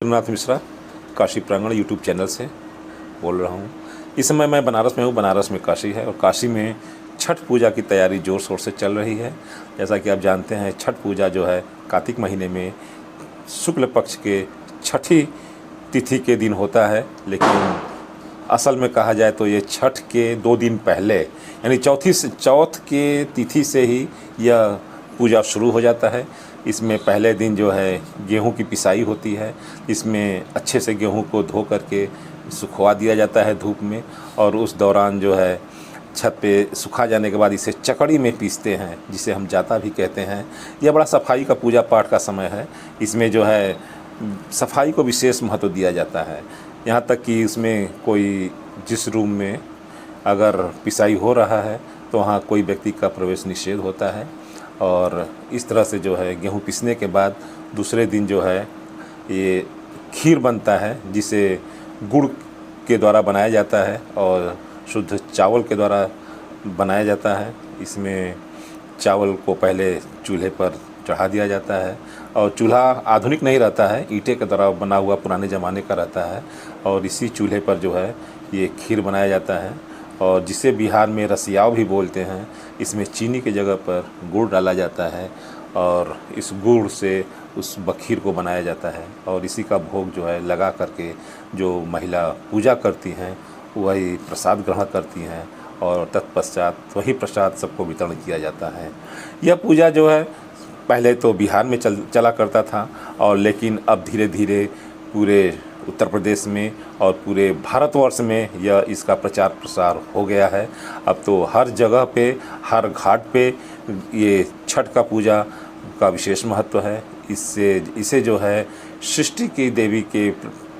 रुद्रनाथ मिश्रा काशी प्रांगण YouTube channel से बोल रहा हूँ। इस समय मैं बनारस में हूँ। बनारस में काशी है और काशी में छठ पूजा की तैयारी ज़ोर शोर से चल रही है। जैसा कि आप जानते हैं, छठ पूजा जो है कार्तिक महीने में शुक्ल पक्ष के छठी तिथि के दिन होता है, लेकिन असल में कहा जाए तो ये छठ के 2 दिन पहले यानी चौथ के तिथि से ही यह पूजा शुरू हो जाता है। इसमें पहले दिन जो है गेहूं की पिसाई होती है। इसमें अच्छे से गेहूं को धो करके सुखवा दिया जाता है धूप में, और उस दौरान जो है छत पे सुखा जाने के बाद इसे चकड़ी में पीसते हैं, जिसे हम जाता भी कहते हैं। यह बड़ा सफाई का पूजा पाठ का समय है। इसमें जो है सफाई को विशेष महत्व दिया जाता है। यहाँ तक कि इसमें कोई जिस रूम में अगर पिसाई हो रहा है तो वहाँ कोई व्यक्ति का प्रवेश निषेध होता है। और इस तरह से जो है गेहूँ पिसने के बाद दूसरे दिन जो है ये खीर बनता है, जिसे गुड़ के द्वारा बनाया जाता है और शुद्ध चावल के द्वारा बनाया जाता है। इसमें चावल को पहले चूल्हे पर चढ़ा दिया जाता है, और चूल्हा आधुनिक नहीं रहता है, ईंटे के द्वारा बना हुआ पुराने ज़माने का रहता है। और इसी चूल्हे पर जो है ये खीर बनाया जाता है, और जिसे बिहार में रसियाव भी बोलते हैं। इसमें चीनी की जगह पर गुड़ डाला जाता है, और इस गुड़ से उस बखीर को बनाया जाता है, और इसी का भोग जो है लगा करके जो महिला पूजा करती हैं वही प्रसाद ग्रहण करती हैं, और तत्पश्चात वही प्रसाद सबको वितरण किया जाता है। यह पूजा जो है पहले तो बिहार में चला करता था, और लेकिन अब धीरे धीरे पूरे उत्तर प्रदेश में और पूरे भारतवर्ष में यह इसका प्रचार प्रसार हो गया है। अब तो हर जगह पे, हर घाट पे ये छठ का पूजा का विशेष महत्व है। इसे जो है सृष्टि की देवी के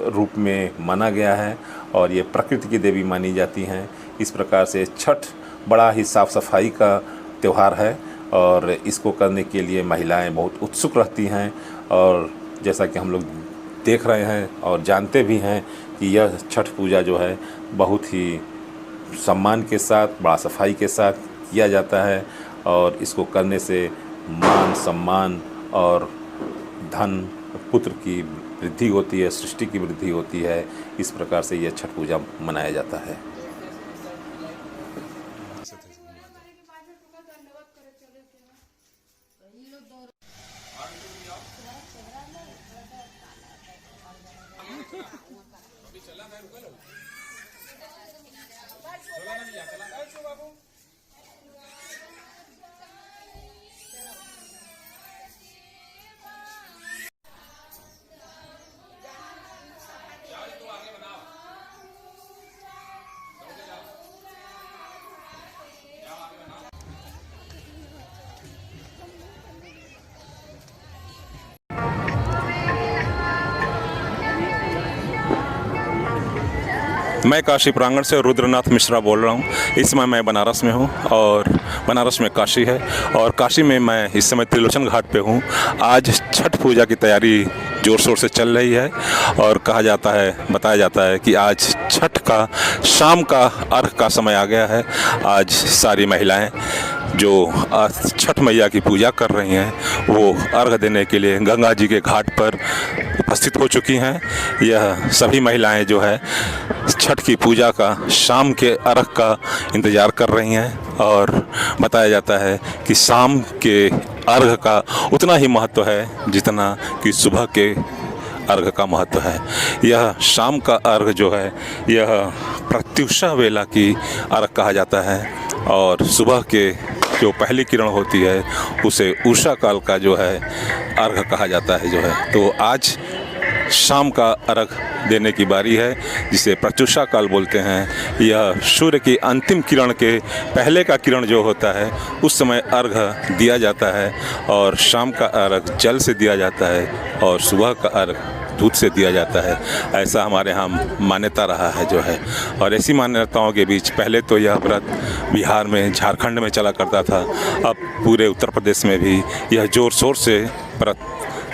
रूप में माना गया है, और ये प्रकृति की देवी मानी जाती हैं। इस प्रकार से छठ बड़ा ही साफ़ सफाई का त्यौहार है, और इसको करने के लिए महिलाएं बहुत उत्सुक रहती हैं। और जैसा कि हम लोग देख रहे हैं और जानते भी हैं कि यह छठ पूजा जो है बहुत ही सम्मान के साथ, बड़ा सफाई के साथ किया जाता है, और इसको करने से मान सम्मान और धन पुत्र की वृद्धि होती है, सृष्टि की वृद्धि होती है। इस प्रकार से यह छठ पूजा मनाया जाता है। मैं काशी प्रांगण से रुद्रनाथ मिश्रा बोल रहा हूँ। इस समय मैं बनारस में हूँ, और बनारस में काशी है, और काशी में मैं इस समय त्रिलोचन घाट पे हूँ। आज छठ पूजा की तैयारी ज़ोर शोर से चल रही है, और बताया जाता है कि आज छठ का शाम का अर्घ का समय आ गया है। आज सारी महिलाएं जो छठ मैया की पूजा कर रही हैं वो अर्घ देने के लिए गंगा जी के घाट पर उपस्थित हो चुकी हैं। यह सभी महिलाएं जो है छठ की पूजा का शाम के अर्घ का इंतज़ार कर रही हैं, और बताया जाता है कि शाम के अर्घ का उतना ही महत्व है जितना कि सुबह के अर्घ का महत्व है। यह शाम का अर्घ जो है यह प्रत्युषा वेला की अर्घ कहा जाता है, और सुबह के जो पहली किरण होती है उसे उषा काल का जो है अर्घ कहा जाता है जो है। तो आज शाम का अर्घ देने की बारी है, जिसे प्रत्युषा काल बोलते हैं। यह सूर्य की अंतिम किरण के पहले का किरण जो होता है उस समय अर्घ दिया जाता है, और शाम का अर्घ जल से दिया जाता है, और सुबह का अर्घ दूध से दिया जाता है। ऐसा हमारे यहाँ मान्यता रहा है जो है। और ऐसी मान्यताओं के बीच पहले तो यह व्रत बिहार में, झारखंड में चला करता था। अब पूरे उत्तर प्रदेश में भी यह ज़ोर शोर से व्रत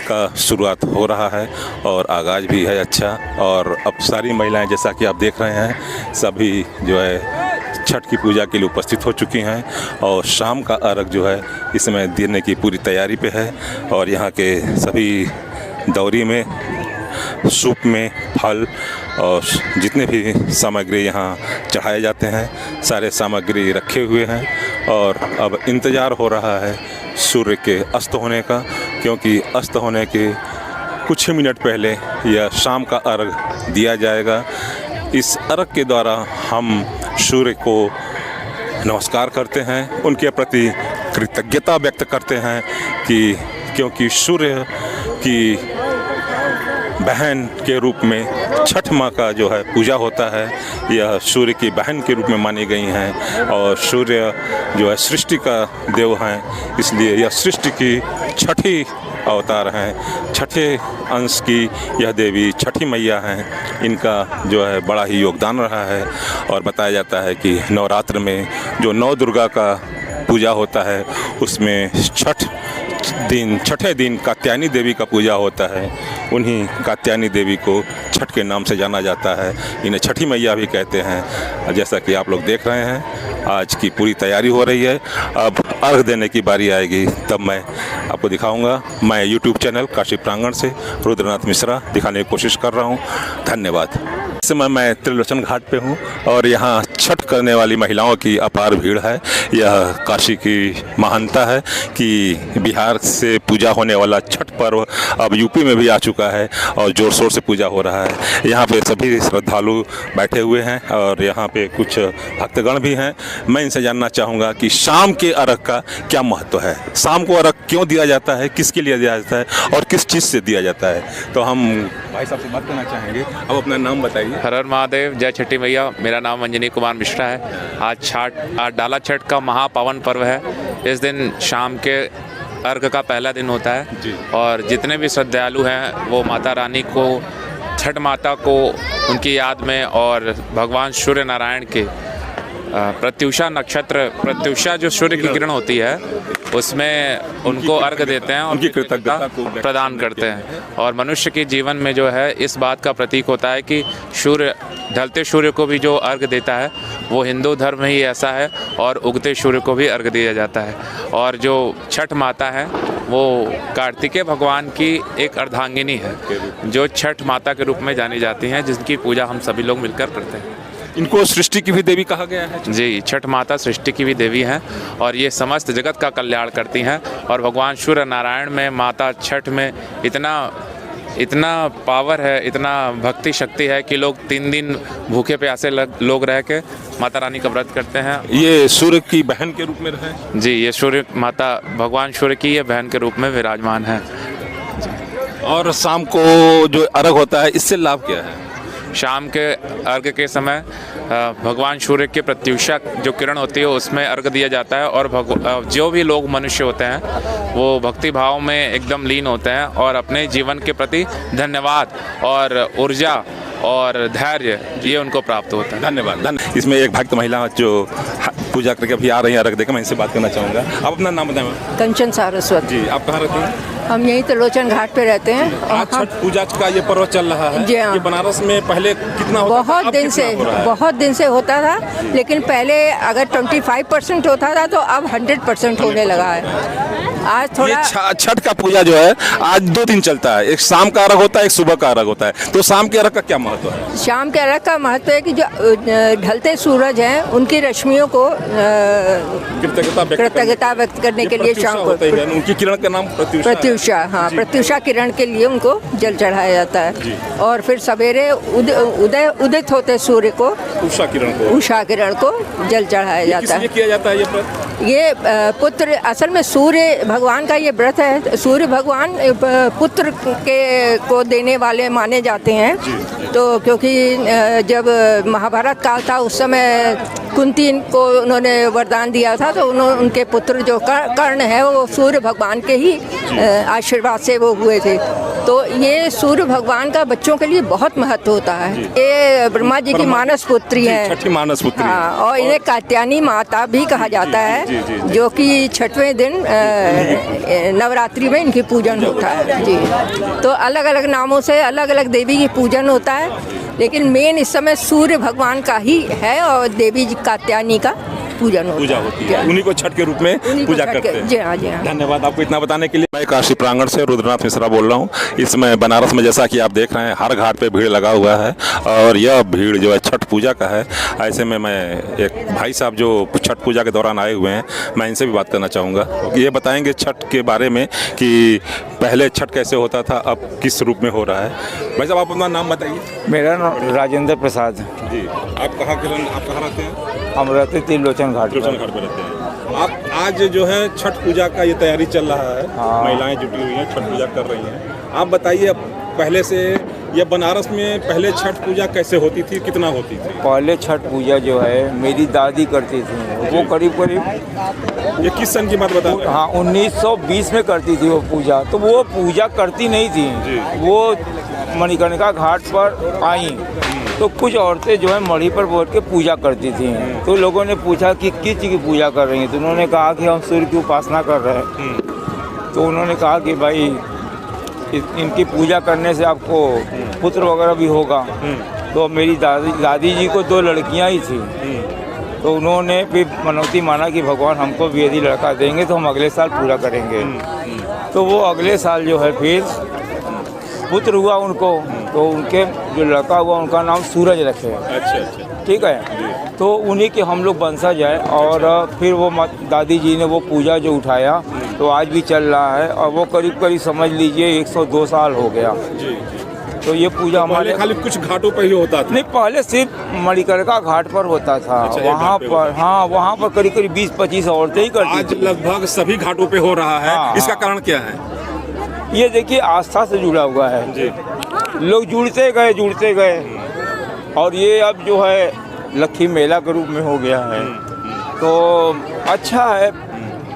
का शुरुआत हो रहा है, और आगाज़ भी है अच्छा। और अब सारी महिलाएं, जैसा कि आप देख रहे हैं, सभी जो है छठ की पूजा के लिए उपस्थित हो चुकी हैं, और शाम का अर्घ जो है इसमें देने की पूरी तैयारी पे है। और यहाँ के सभी दौरी में सूप में फल और जितने भी सामग्री यहाँ चढ़ाए जाते हैं सारे सामग्री रखे हुए हैं और अब इंतज़ार हो रहा है सूर्य के अस्त होने का, क्योंकि अस्त होने के कुछ ही मिनट पहले यह शाम का अर्घ दिया जाएगा। इस अर्घ के द्वारा हम सूर्य को नमस्कार करते हैं, उनके प्रति कृतज्ञता व्यक्त करते हैं कि क्योंकि सूर्य की बहन के रूप में छठ माँ का जो है पूजा होता है, यह सूर्य की बहन के रूप में मानी गई हैं और सूर्य जो है सृष्टि का देव हैं, इसलिए यह सृष्टि की छठी अवतार हैं, छठे अंश की यह देवी छठी मैया हैं। इनका जो है बड़ा ही योगदान रहा है और बताया जाता है कि नवरात्र में जो नौ दुर्गा का पूजा होता है उसमें छठे दिन कात्यायनी देवी का पूजा होता है। उन्हीं कात्यायनी देवी को छठ के नाम से जाना जाता है, इन्हें छठी मैया भी कहते हैं। जैसा कि आप लोग देख रहे हैं आज की पूरी तैयारी हो रही है, अब अर्घ देने की बारी आएगी तब मैं आपको दिखाऊंगा। मैं YouTube चैनल काशी प्रांगण से रुद्रनाथ मिश्रा दिखाने की कोशिश कर रहा हूं। धन्यवाद। इस समय मैं त्रिलोचन घाट पे हूं और यहाँ छठ करने वाली महिलाओं की अपार भीड़ है। यह काशी की महानता है कि बिहार से पूजा होने वाला छठ पर्व अब यूपी में भी आ चुका है और ज़ोर शोर से पूजा हो रहा है। यहाँ पे सभी श्रद्धालु बैठे हुए हैं और यहाँ पे कुछ भक्तगण भी हैं। मैं इनसे जानना चाहूँगा कि शाम के अर्घ का क्या महत्व है, शाम को अर्घ क्यों दिया जाता है, किसके लिए दिया जाता है और किस चीज़ से दिया जाता है। तो हम भाई साहब से बात करना चाहेंगे। अब अपना नाम बताइए। हर हर महादेव, जय छठी मैया। मेरा नाम अंजनी कुमार मिश्रा है। आज डाला छठ का महापावन पर्व है। इस दिन शाम के अर्घ का पहला दिन होता है और जितने भी श्रद्धालु हैं वो माता रानी को, छठ माता को उनकी याद में और भगवान सूर्य नारायण के प्रत्युषा नक्षत्र, प्रत्युषा जो सूर्य की किरण होती है उसमें उनको अर्घ देते हैं, उनकी कृतज्ञता को प्रदान करते हैं। और मनुष्य के जीवन में जो है इस बात का प्रतीक होता है कि सूर्य, ढलते सूर्य को भी जो अर्घ देता है वो हिंदू धर्म ही ऐसा है और उगते सूर्य को भी अर्घ दिया जाता है। और जो छठ माता है वो कार्तिकेय भगवान की एक अर्धांगिनी है जो छठ माता के रूप में जानी जाती हैं, जिनकी पूजा हम सभी लोग मिलकर करते हैं। इनको सृष्टि की भी देवी कहा गया है। जी, छठ माता सृष्टि की भी देवी हैं और ये समस्त जगत का कल्याण करती हैं। और भगवान सूर्य नारायण में, माता छठ में इतना पावर है, इतना भक्ति शक्ति है कि लोग 3 दिन भूखे प्यासे लोग रह के माता रानी का व्रत करते हैं। ये सूर्य की बहन के रूप में रहे। जी, ये सूर्य माता, भगवान सूर्य की ये बहन के रूप में विराजमान है। और शाम को जो अर्घ होता है इससे लाभ क्या है? शाम के अर्घ के समय भगवान सूर्य के प्रत्युषा जो किरण होती है उसमें अर्घ दिया जाता है और जो भी लोग मनुष्य होते हैं वो भक्ति भाव में एकदम लीन होते हैं और अपने जीवन के प्रति धन्यवाद और ऊर्जा और धैर्य ये उनको प्राप्त होता है। धन्यवाद। इसमें एक भक्त महिला जो पूजा करके अभी आ रही है अर्घ देकर, मैं इनसे बात करना चाहूँगा। आप अपना नाम बताएं। कंचन सारस्वती। जी, आप कहाँ रहते हैं? हम यहीं त्रिलोचन घाट पे रहते हैं। आज छठ पूजा का ये पर्व चल रहा है। जी हाँ। ये बनारस में पहले कितना होता था? बहुत दिन से होता था, लेकिन पहले अगर 25% होता था तो अब 100% होने लगा है। आज थोड़ा छठ का पूजा जो है आज 2 दिन चलता है, एक शाम का अर्घ होता है, एक सुबह का अर्घ होता है। तो शाम के अर्घ का क्या महत्व है? शाम के अर्घ का महत्व है कि जो ढलते सूरज हैं उनकी रश्मियों को कृतज्ञता व्यक्त करने के लिए शाम को उनकी किरण का नाम प्रत्युषा, हाँ, प्रत्युषा किरण के लिए उनको जल चढ़ाया जाता है। और फिर सवेरे उदित होते सूर्य को, उषा किरण को जल चढ़ाया जाता है। किया जाता है ये व्रत? ये पुत्र, असल में सूर्य भगवान का ये व्रत है। सूर्य भगवान पुत्र को देने वाले माने जाते हैं। तो क्योंकि जब महाभारत काल था उस समय कुंती को उन्होंने वरदान दिया था, तो उनके पुत्र जो कर्ण है वो सूर्य भगवान के ही आशीर्वाद से वो हुए थे। तो ये सूर्य भगवान का बच्चों के लिए बहुत महत्व होता है। ये ब्रह्मा जी की मानस पुत्री है, छठी मानस पुत्री। हाँ, और इन्हें कात्यायनी माता भी कहा जाता है, जो कि छठवें दिन नवरात्रि में इनकी पूजन होता है। जी, तो अलग अलग नामों से अलग अलग देवी की पूजन होता है, लेकिन मेन इस समय सूर्य भगवान का ही है और देवी कात्यायनी का पूजन पूजा होती है, उन्हीं को छठ के रूप में उन्हीं को पूजा छठ करते के- हैं। जी हाँ, जी हाँ। धन्यवाद आपको इतना बताने के लिए। मैं काशी प्रांगण से रुद्रनाथ मिश्रा बोल रहा हूँ। इसमें बनारस में जैसा कि आप देख रहे हैं हर घाट पे भीड़ लगा हुआ है और यह भीड़ जो है छठ पूजा का है। ऐसे में मैं एक भाई साहब जो छठ पूजा के दौरान आए हुए हैं, मैं इनसे भी बात करना चाहूँगा। ये बताएंगे छठ के बारे में कि पहले छठ कैसे होता था, अब किस रूप में हो रहा है। भाई साहब आप अपना नाम बताइए। मेरा नाम राजेंद्र प्रसाद। जी, आप कहाँ रहते हैं? हम रहते त्रिलोचन घाट त्रिलोचन पर। घाट पे रहते हैं। आप आज जो है छठ पूजा का ये तैयारी चल रहा है, हाँ। महिलाएं जुटी हुई हैं, छठ पूजा कर रही हैं। आप बताइए अब पहले से ये बनारस में पहले छठ पूजा कैसे होती थी, कितना होती थी? पहले छठ पूजा जो है मेरी दादी करती थी, वो करीब ये किस सन की बात बता रहे हैं? हाँ 1920 में करती थी वो पूजा। तो वो पूजा करती नहीं जी। थी, वो मणिकर्णिका घाट पर आई तो कुछ औरतें जो है मढ़ी पर बैठ के पूजा करती थी। तो लोगों ने पूछा कि किस चीज़ की पूजा कर रही हैं, तो उन्होंने कहा कि हम सूर्य की उपासना कर रहे हैं। तो उन्होंने कहा कि भाई इनकी पूजा करने से आपको पुत्र वगैरह भी होगा। तो मेरी दादी जी को 2 लड़कियां ही थी, तो उन्होंने फिर मनौती माना कि भगवान हमको भी यदि लड़का देंगे तो हम अगले साल पूरा करेंगे। तो वो अगले साल जो है फिर पुत्र हुआ उनको, तो उनके जो लड़का हुआ उनका नाम सूरज रखे। अच्छा। ठीक है, तो उन्हीं के हम लोग वंशज है। और फिर वो दादी जी ने वो पूजा जो उठाया तो आज भी चल रहा है और वो करीब करीब समझ लीजिए 102 साल हो गया। तो ये पूजा हमारे खाली कुछ घाटों पर ही होता था? नहीं, पहले सिर्फ मणिकर्णिका घाट पर होता था। अच्छा, वहाँ घाट पे पर हाँ वहाँ पर करीब करीब 20-25 औरतें ही करती आज थी। लगभग सभी घाटों पे हो रहा है। हाँ, इसका हाँ। कारण क्या है? ये देखिए आस्था से जुड़ा हुआ है। जी। लोग जुड़ते गए और ये अब जो है लक्खी मेला के रूप में हो गया है। तो अच्छा है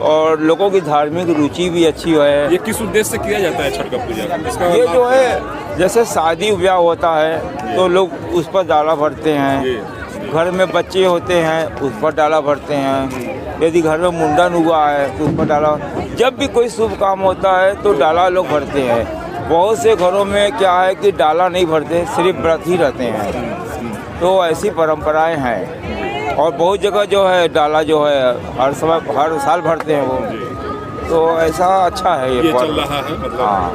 और लोगों की धार्मिक रुचि भी अच्छी है। ये किस उद्देश्य से किया जाता है छठ का पूजा? इसका ये जो है जैसे शादी ब्याह होता है तो लोग उस पर डाला भरते हैं, घर में बच्चे होते हैं उस पर डाला भरते हैं, यदि घर में मुंडन हुआ है तो उस पर डाला, जब भी कोई शुभ काम होता है तो डाला लोग भरते हैं। बहुत से घरों में क्या है कि डाला नहीं भरते, सिर्फ व्रत ही रहते हैं। तो ऐसी परंपराएं हैं और बहुत जगह जो है डाला जो है हर साल भरते हैं वो। तो ऐसा अच्छा है ये चल पर्व। रहा है मतलब। हाँ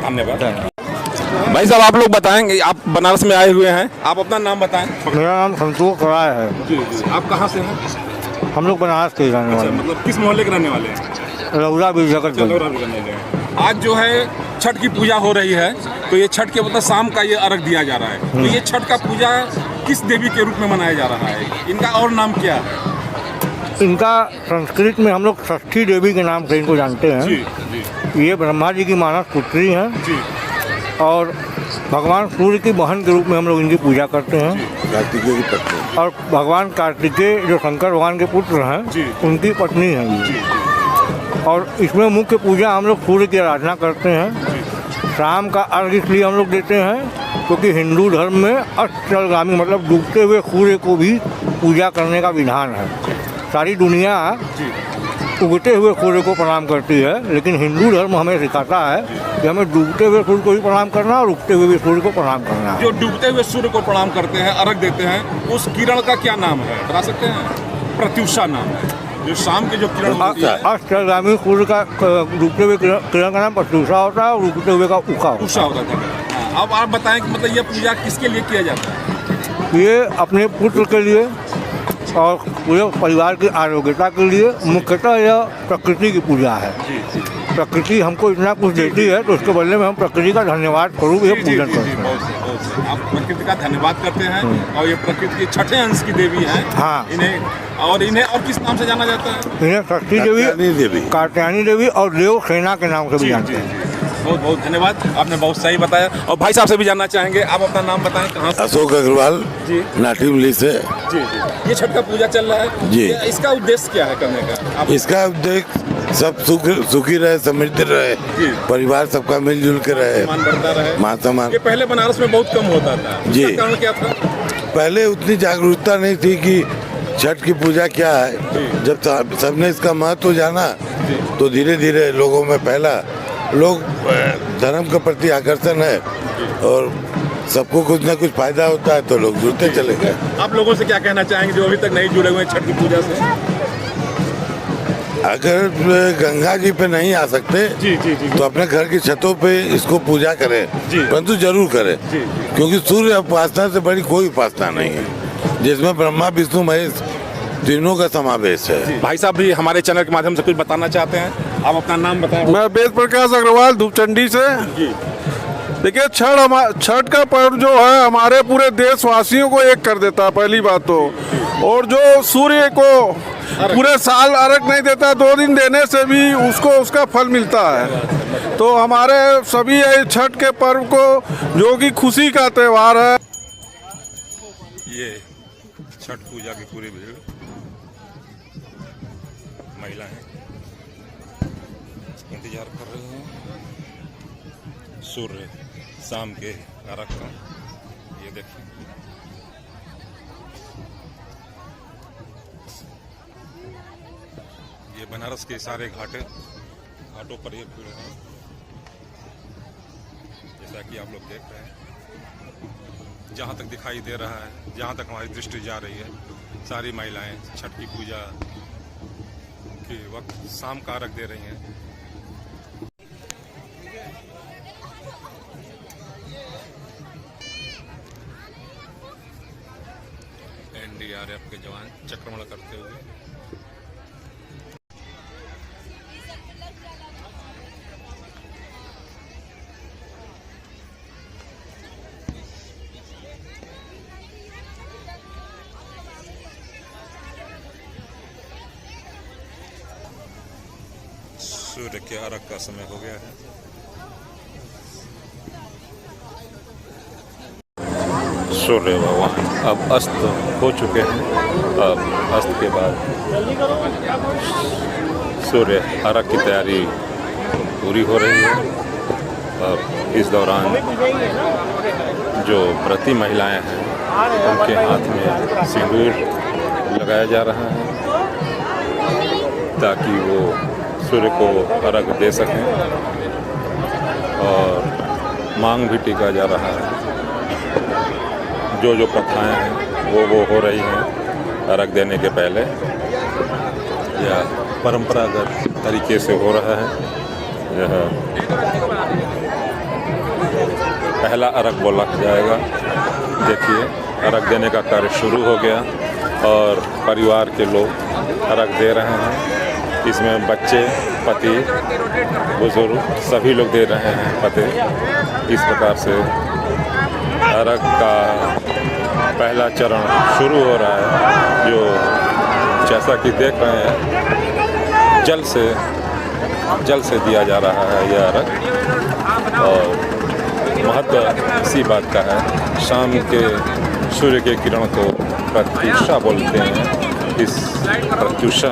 धन्यवाद। भाई साहब आप लोग बताएंगे, आप बनारस में आए हुए हैं, आप अपना नाम बताएं। मेरा नाम संतोष राय है। जी। आप कहाँ से हैं? हम लोग बनारस के रहने अच्छा, वाले मतलब किस मोहल्ले के रहने वाले हैं? हैं, रउरा भी जगत चंदौरा के रहने वाले हैं। आज जो है छठ की पूजा हो रही है, तो ये छठ के मतलब शाम का ये अर्घ दिया जा रहा है। तो ये छठ का पूजा किस देवी के रूप में मनाया जा रहा है? इनका और नाम क्या है? इनका संस्कृत में हम लोग षष्ठी देवी के नाम से इनको जानते हैं। जी। ये ब्रह्मा जी की मानस पुत्री हैं जी। और भगवान सूर्य की बहन के रूप में हम लोग इनकी पूजा करते हैं। कार्तिकेय की पत्नी। और भगवान कार्तिकेय जो शंकर भगवान के पुत्र जी। हैं उनकी पत्नी हैं ये। और इसमें मुख्य पूजा हम लोग सूर्य की आराधना करते हैं। शाम का अर्घ इसलिए हम लोग देते हैं क्योंकि हिंदू धर्म में अष्टगामी मतलब डूबते हुए सूर्य को भी पूजा करने का विधान है। सारी दुनिया उगते हुए सूर्य को प्रणाम करती है, लेकिन हिंदू धर्म हमें सिखाता है कि हमें डूबते हुए सूर्य को भी प्रणाम करना और उगते हुए भी सूर्य को प्रणाम करना है। जो डूबते हुए सूर्य को प्रणाम करते हैं, अर्घ देते हैं, उस किरण का क्या नाम है बता सकते हैं? प्रत्युषा नाम है। जो शाम के जो किरण होती है, अष्टगामी सूर्य का डूबते हुए किरण का नाम प्रत्युषा होता है और उगते हुए का उषा होता उषा होता था। हाँ, अब आप बताएं कि मतलब ये पूजा किसके लिए किया जाता है? है। ये अपने पुत्र के लिए और पूरे परिवार की आरोग्यता के लिए मुख्यतः यह प्रकृति की पूजा है। प्रकृति हमको इतना कुछ देती है तो उसके बदले में हम प्रकृति का धन्यवाद स्वरूप ये पूजन करते हैं। बहुत। आप प्रकृति का धन्यवाद करते हैं और ये प्रकृति के छठे अंश की देवी हैं। हाँ। इन्हें और किस नाम से जाना जाता है? इन्हें षष्ठी देवी, कात्यायनी देवी और देव सेना के नाम से भी जानते हैं। बहुत बहुत धन्यवाद, आपने बहुत सही बताया। और भाई साहब से भी जानना चाहेंगे, आप अपना नाम बताएं, कहाँ से? अशोक अग्रवाल जी। नाटिमली से। जी। ये छठ का पूजा चल रहा है जी। इसका उद्देश्य क्या है करने का? आप इसका उद्देश्य सब सुखी रहे, समृद्ध रहे, जी। परिवार सबका मिलजुल के रहे, मान बढ़ता रहे। मान सम्मान। ये पहले बनारस में बहुत कम होता था, जी। इसका कारण क्या था? पहले उतनी जागरूकता नहीं थी कि छठ की पूजा क्या है। जब सबने इसका महत्व जाना तो धीरे धीरे लोगों में फैला। लोग धर्म के प्रति आकर्षण है और सबको कुछ ना कुछ फायदा होता है तो लोग जुड़ते चले गए। आप लोगों से क्या कहना चाहेंगे जो अभी तक नहीं जुड़े हुए हैं छठ की पूजा से? अगर गंगा जी पे नहीं आ सकते जी जी जी तो अपने घर की छतों पे इसको पूजा करें, परंतु जरूर करें, क्योंकि सूर्य उपासना से बड़ी कोई उपासना नहीं है जिसमें ब्रह्मा विष्णु महेश तीनों का समावेश है। भाई साहब भी हमारे चैनल के माध्यम से कुछ बताना चाहते हैं, आप अपना नाम बताएं। मैं वेद प्रकाश अग्रवाल धूपचंडी से। देखिए छठ का पर्व जो है हमारे पूरे देशवासियों को एक कर देता है, पहली बात तो। और जो सूर्य को पूरे साल अर्घ नहीं देता, 2 दिन देने से भी उसको उसका फल मिलता है। तो हमारे सभी छठ के पर्व को, जो कि खुशी का त्यौहार है, ये छठ पूजा की पूरी भीड़ महिलाएं इंतजार कर रही हैं सूर्य शाम के अर्घ का। ये देखिए ये बनारस के सारे घाटों पर ये भीड़ है, जैसा कि आप लोग देख रहे हैं। जहाँ तक दिखाई दे रहा है, जहाँ तक हमारी दृष्टि जा रही है, सारी महिलाएं छठ की पूजा के वक्त शाम का अर्घ दे रही हैं। एनडीआरएफ के जवान चक्रमण करते हुए सूर्य के अर्घ का समय हो गया है। सूर्य भगवान अब अस्त हो चुके हैं। अब अस्त के बाद सूर्य अर्घ की तैयारी पूरी हो रही है। अब इस दौरान जो व्रती महिलाएं हैं उनके हाथ में सिंदूर लगाया जा रहा है ताकि वो सूर्य को अर्घ दे सकें, और मांग भी टीका जा रहा है। जो प्रथाएं हैं वो हो रही हैं अर्घ देने के पहले, या परंपरागत तरीके से हो रहा है। यह पहला अर्घ बोला जाएगा। देखिए अर्घ देने का कार्य शुरू हो गया और परिवार के लोग अर्घ दे रहे हैं। इसमें बच्चे, पति, बुजुर्ग सभी लोग दे रहे हैं पते। इस प्रकार से अर्घ का पहला चरण शुरू हो रहा है, जो जैसा कि देख रहे हैं जल से दिया जा रहा है यह अर्घ। और महत्व इसी बात का है, शाम के सूर्य के किरण को प्रत्युषा बोलते हैं। इस प्रत्युषा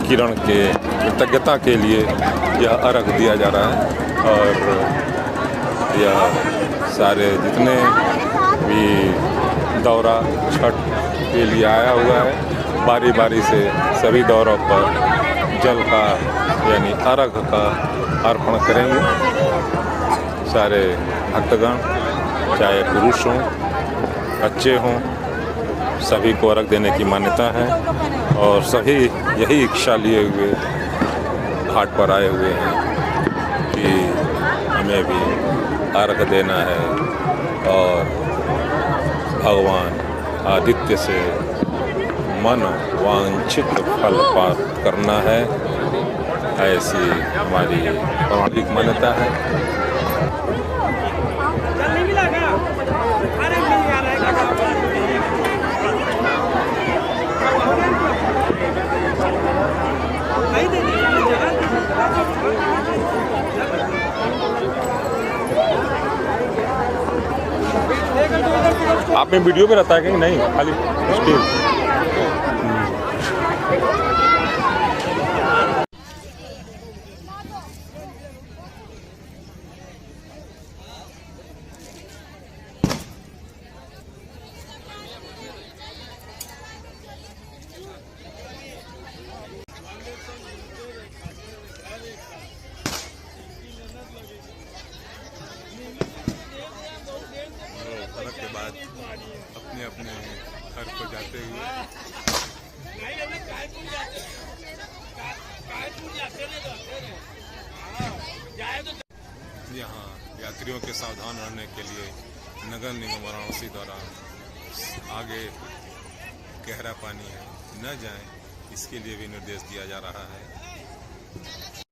किरण के कृतज्ञता के लिए यह अर्घ दिया जा रहा है। और यह सारे जितने भी दौरा छठ के लिए आया हुआ है, बारी बारी से सभी दौरों पर जल का यानी अर्घ का अर्पण करेंगे। सारे भक्तगण, चाहे पुरुष हों, बच्चे हों, सभी को अर्घ देने की मान्यता है। और सभी यही इच्छा लिए हुए घाट पर आए हुए हैं कि हमें भी अर्घ देना है और भगवान आदित्य से मन वांछित फल प्राप्त करना है, ऐसी हमारी पौराणिक मान्यता है। आप में वीडियो में रहता है कि नहीं, खाली स्टिल? बाद अपने अपने घर को जाते हुए यहाँ यात्रियों के सावधान रहने के लिए नगर निगम वाराणसी द्वारा आगे गहरा पानी है, न जाएं, इसके लिए भी निर्देश दिया जा रहा है।